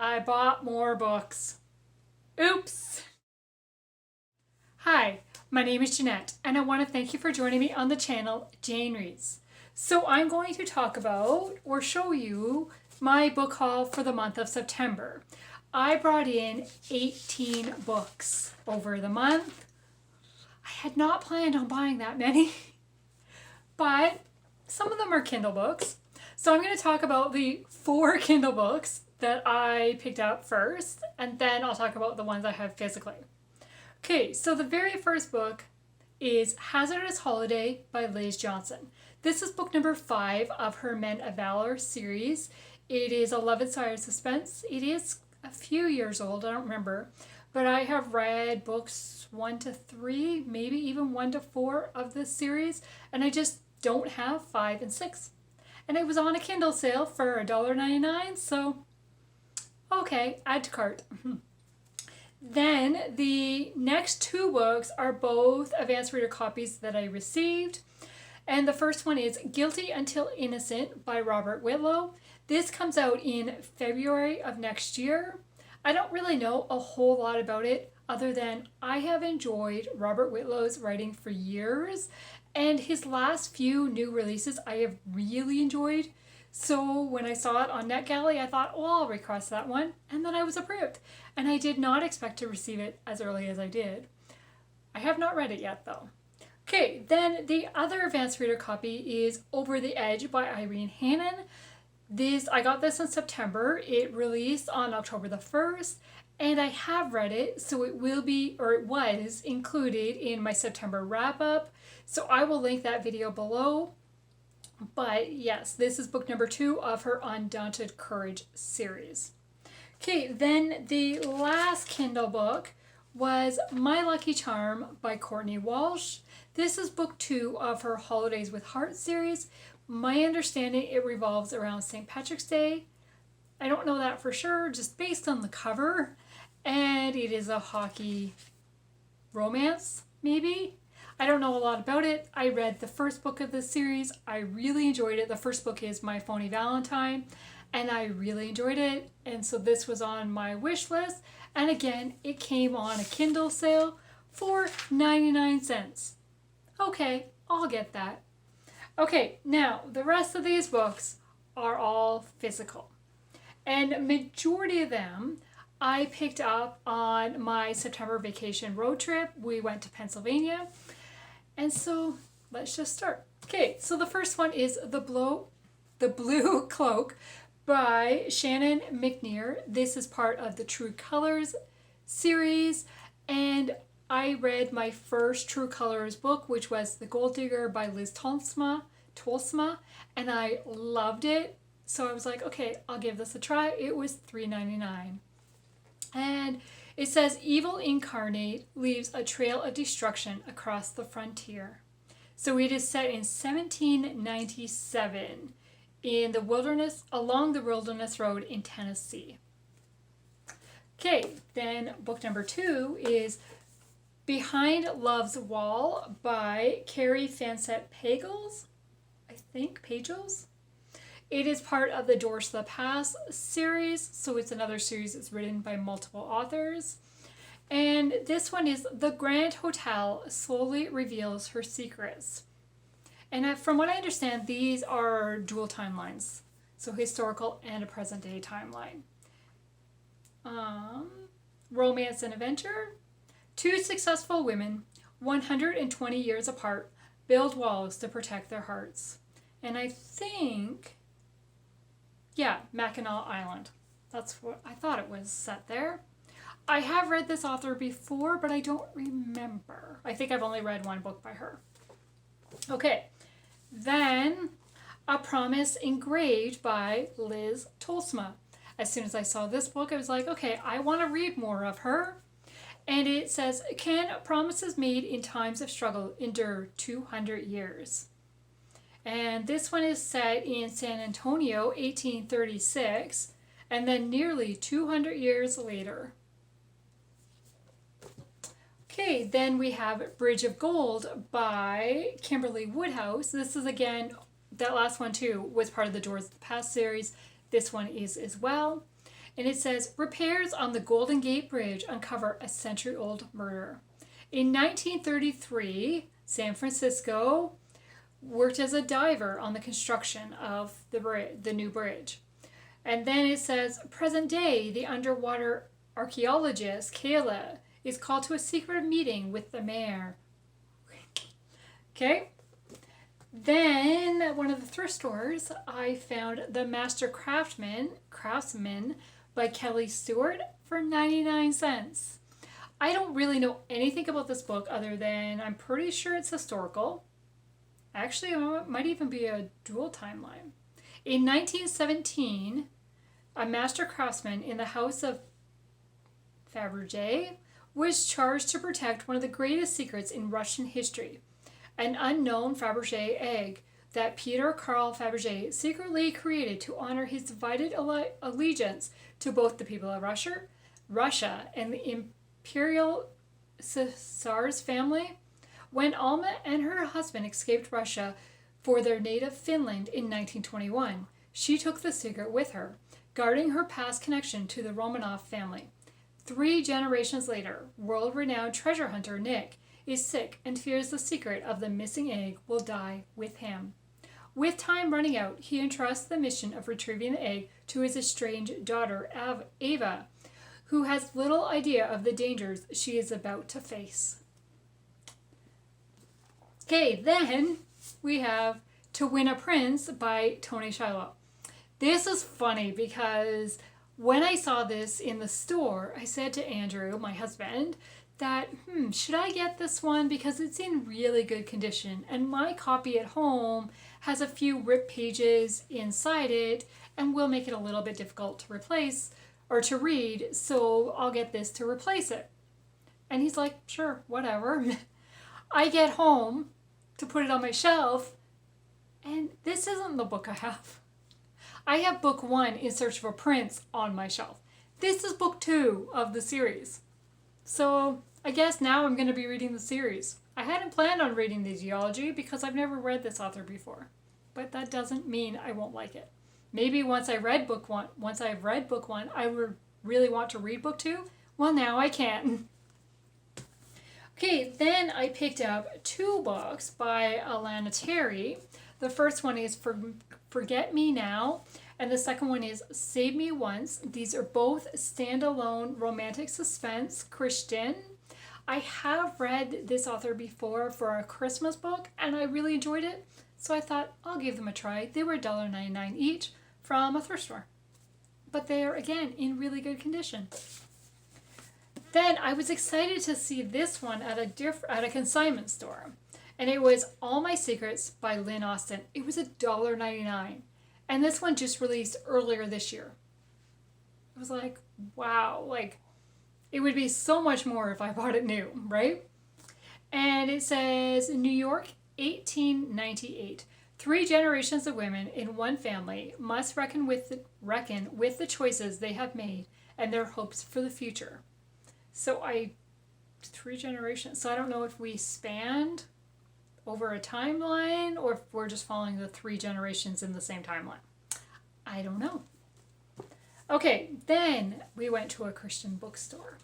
I bought more books. Oops! Hi, my name is Jeanette, and I want to thank you for joining me on the channel Jane Reads. So I'm going to talk about or show you my book haul for the month of September. I brought in 18 books over the month. I had not planned on buying that many, but some of them are Kindle books. So I'm going to talk about the 4 Kindle books that I picked up first, and then I'll talk about the ones I have physically. Okay, so the very first book is Hazardous Holiday by Liz Johnson. This is book number 5 of her Men of Valor series. It is 11-sided suspense. It is a few years old, I don't remember, but I have read books 1 to 3, maybe even 1 to 4 of this series, and I just don't have 5 and 6. And it was on a Kindle sale for $1.99, so okay, add to cart. Then the next 2 books are both advanced reader copies that I received. And the first one is Guilty Until Innocent by Robert Whitlow. This comes out in February of next year. I don't really know a whole lot about it other than I have enjoyed Robert Whitlow's writing for years, and his last few new releases I have really enjoyed. So when I saw it on NetGalley, I thought, oh, I'll request that one, and then I was approved. And I did not expect to receive it as early as I did. I have not read it yet, though. Okay, then the other advanced reader copy is Over the Edge by Irene Hannon. I got this in September. It released on October the 1st, and I have read it, so it will be, or it was, included in my September wrap-up. So I will link that video below. But yes, this is book number 2 of her Undaunted Courage series. Okay, then the last Kindle book was My Lucky Charm by Courtney Walsh. This is book 2 of her Holidays with Heart series. My understanding, it revolves around St. Patrick's Day. I don't know that for sure, just based on the cover. And it is a hockey romance, maybe? I don't know a lot about it. I read the first book of this series. I really enjoyed it. The first book is My Phony Valentine, and I really enjoyed it. And so this was on my wish list. And again, it came on a Kindle sale for 99 cents. Okay, I'll get that. Okay, now the rest of these books are all physical. And majority of them I picked up on my September vacation road trip. We went to Pennsylvania. And so let's just start. Okay, so the first one is The Blue Cloak by Shannon McNear. This is part of the True Colors series, and I read my first True Colors book, which was The Gold Digger by Liz Tolsma, and I loved it. So I was like, okay, I'll give this a try. It was $3.99. And it says, evil incarnate leaves a trail of destruction across the frontier. So it is set in 1797 in the wilderness, along the Wilderness Road in Tennessee. Okay, then book number 2 is Behind Love's Wall by Carrie Fancett Pagels. I think Pagels. It is part of the Doors to the Past series, so it's another series that's written by multiple authors. And this one is The Grand Hotel Slowly Reveals Her Secrets. And from what I understand, these are dual timelines, so historical and a present day timeline. Romance and adventure. 2 successful women, 120 years apart, build walls to protect their hearts. And I think, yeah, Mackinac Island. That's what I thought it was set there. I have read this author before, but I don't remember. I think I've only read 1 book by her. Okay, then A Promise Engraved by Liz Tolsma. As soon as I saw this book, I was like, okay, I want to read more of her. And it says, can promises made in times of struggle endure 200 years? And this one is set in San Antonio, 1836, and then nearly 200 years later. Okay, then we have Bridge of Gold by Kimberley Woodhouse. This is, again, that last one too was part of the Doors of the Past series. This one is as well. And it says, repairs on the Golden Gate Bridge uncover a century-old murder. In 1933, San Francisco worked as a diver on the construction of the new bridge. And then it says, present day, the underwater archaeologist, Kelli, is called to a secret meeting with the mayor. Okay. Then at one of the thrift stores, I found The Master Craftsman by Kelli Stuart for 99 cents. I don't really know anything about this book other than I'm pretty sure it's historical. Actually, it might even be a dual timeline. In 1917, a master craftsman in the house of Fabergé was charged to protect one of the greatest secrets in Russian history, an unknown Fabergé egg that Peter Carl Fabergé secretly created to honor his divided allegiance to both the people of Russia and the imperial Tsar's family. When Alma and her husband escaped Russia for their native Finland in 1921, she took the secret with her, guarding her past connection to the Romanov family. 3 generations later, world-renowned treasure hunter Nick is sick and fears the secret of the missing egg will die with him. With time running out, he entrusts the mission of retrieving the egg to his estranged daughter, Ava, who has little idea of the dangers she is about to face. Okay, then we have To Win a Prince by Toni Shiloh. This is funny because when I saw this in the store, I said to Andrew, my husband, that, should I get this one? Because it's in really good condition. And my copy at home has a few ripped pages inside it and will make it a little bit difficult to replace or to read. So I'll get this to replace it. And he's like, sure, whatever. I get home to put it on my shelf, and this isn't the book I have. I have book 1, In Search of a Prince, on my shelf. This is book 2 of the series. So I guess now I'm going to be reading the series. I hadn't planned on reading the geology because I've never read this author before, but that doesn't mean I won't like it. Maybe once I've read book 1, I would really want to read book 2. Well, now I can. Okay, then I picked up 2 books by Alana Terry. The first one is Forget Me Now, and the second one is Save Me Once. These are both standalone romantic suspense Christian. I have read this author before for a Christmas book, and I really enjoyed it, so I thought I'll give them a try. They were $1.99 each from a thrift store, but they are, again, in really good condition. Then I was excited to see this one at a consignment store. And it was All My Secrets by Lynn Austin. It was $1.99. And this one just released earlier this year. I was like, wow, like it would be so much more if I bought it new, right? And it says, New York, 1898. 3 generations of women in one family must reckon with the choices they have made and their hopes for the future. So 3 generations. So I don't know if we spanned over a timeline or if we're just following the 3 generations in the same timeline. I don't know. Okay, then we went to a Christian bookstore.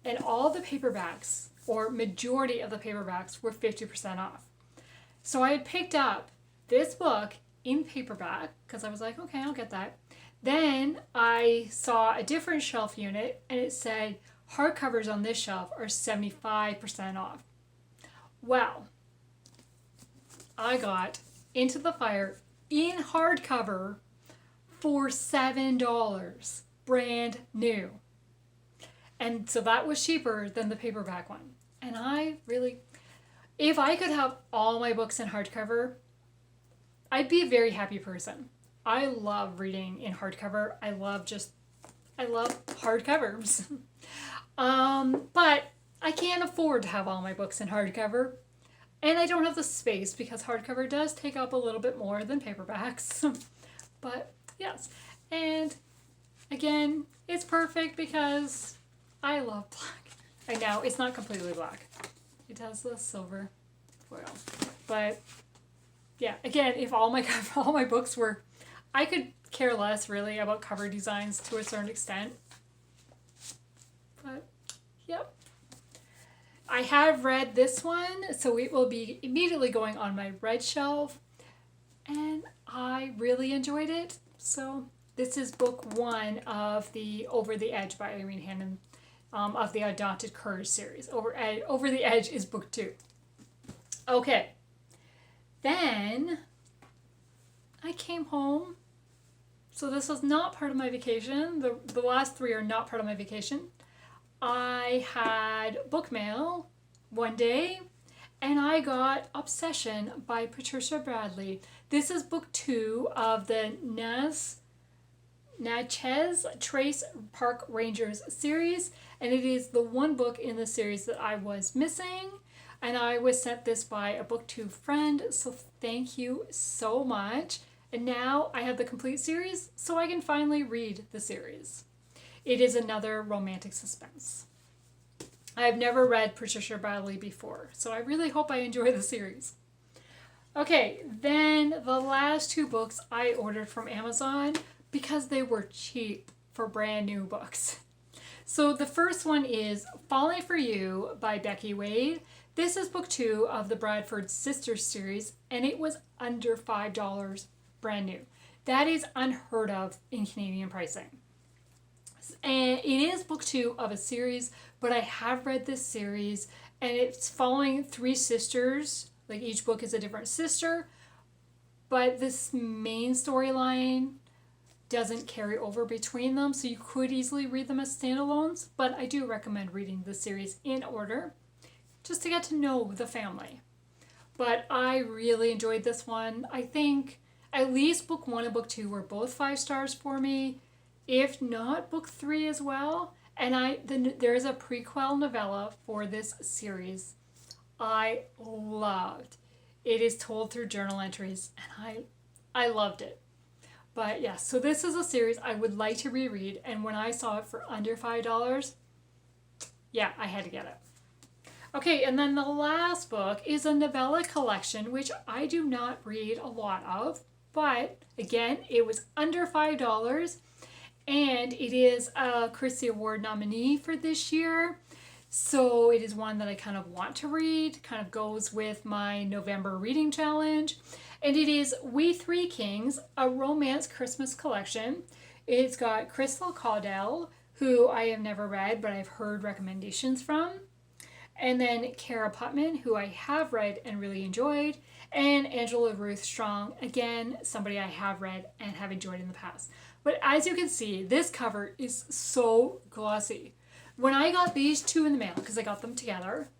And all the paperbacks, or majority of the paperbacks, were 50% off. So I had picked up this book in paperback because I was like, okay, I'll get that. Then I saw a different shelf unit and it said, hardcovers on this shelf are 75% off. Well, I got Into the Fire in hardcover for $7, brand new. And so that was cheaper than the paperback one. And if I could have all my books in hardcover, I'd be a very happy person. I love reading in hardcover. I love hardcovers. But I can't afford to have all my books in hardcover. And I don't have the space because hardcover does take up a little bit more than paperbacks. But yes. And again, it's perfect because I love black. I know it's not completely black. It has the silver foil. But yeah, again, if all my books were, I could care less really about cover designs to a certain extent. But, yep. I have read this one, so it will be immediately going on my read shelf. And I really enjoyed it. So this is book 1 of the Over the Edge by Irene Hannon, of the Undaunted Courage series. Over the Edge is book 2. Okay. Then I came home. So this was not part of my vacation. The last 3 are not part of my vacation. I had book mail one day, and I got Obsession by Patricia Bradley. This is book 2 of the Natchez Trace Park Rangers series, and it is the one book in the series that I was missing, and I was sent this by a BookTube friend, so thank you so much. And now I have the complete series, so I can finally read the series. It is another romantic suspense. I have never read Patricia Bradley before, so I really hope I enjoy the series. Okay, then the last 2 books I ordered from Amazon because they were cheap for brand new books. So the first one is Falling for You by Becky Wade. This is book 2 of the Bradford Sisters series, and it was under $5 brand new. That is unheard of in Canadian pricing. And it is book 2 of a series, but I have read this series, and it's following 3 sisters. Like each book is a different sister, but this main storyline doesn't carry over between them, so you could easily read them as standalones, but I do recommend reading the series in order just to get to know the family. But I really enjoyed this one. I think at least book 1 and book 2 were both 5 stars for me, if not book 3 as well. And there is a prequel novella for this series I loved. It is told through journal entries, and I loved it. But yeah, so this is a series I would like to reread, and when I saw it for under $5, yeah, I had to get it. Okay, and then the last book is a novella collection, which I do not read a lot of, but again, it was under $5, and it is a Christie Award nominee for this year. So it is one that I kind of want to read, kind of goes with my November reading challenge. And it is We Three Kings, a romance Christmas collection. It's got Crystal Caudill, who I have never read, but I've heard recommendations from. And then Cara Putman, who I have read and really enjoyed. And Angela Ruth Strong, again, somebody I have read and have enjoyed in the past. But as you can see, this cover is so glossy. When I got these 2 in the mail, because I got them together,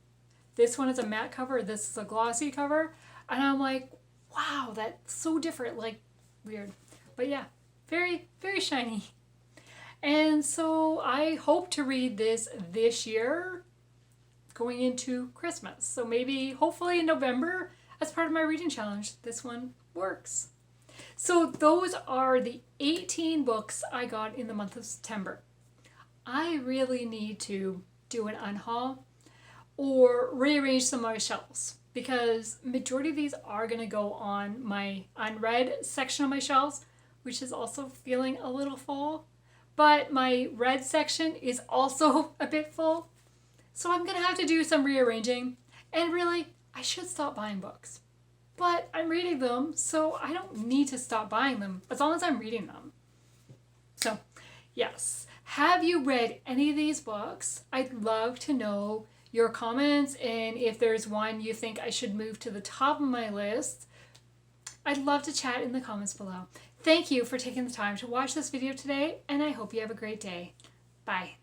this one is a matte cover, this is a glossy cover, and I'm like, wow, that's so different, like, weird. But yeah, very, very shiny. And so I hope to read this year, going into Christmas. So maybe, hopefully in November, as part of my reading challenge, this one works. So those are the 18 books I got in the month of September. I really need to do an unhaul or rearrange some of my shelves, because majority of these are going to go on my unread section of my shelves, which is also feeling a little full. But my read section is also a bit full. So I'm going to have to do some rearranging. And really, I should stop buying books. But I'm reading them, so I don't need to stop buying them as long as I'm reading them. So, yes. Have you read any of these books? I'd love to know your comments, and if there's one you think I should move to the top of my list, I'd love to chat in the comments below. Thank you for taking the time to watch this video today, and I hope you have a great day. Bye.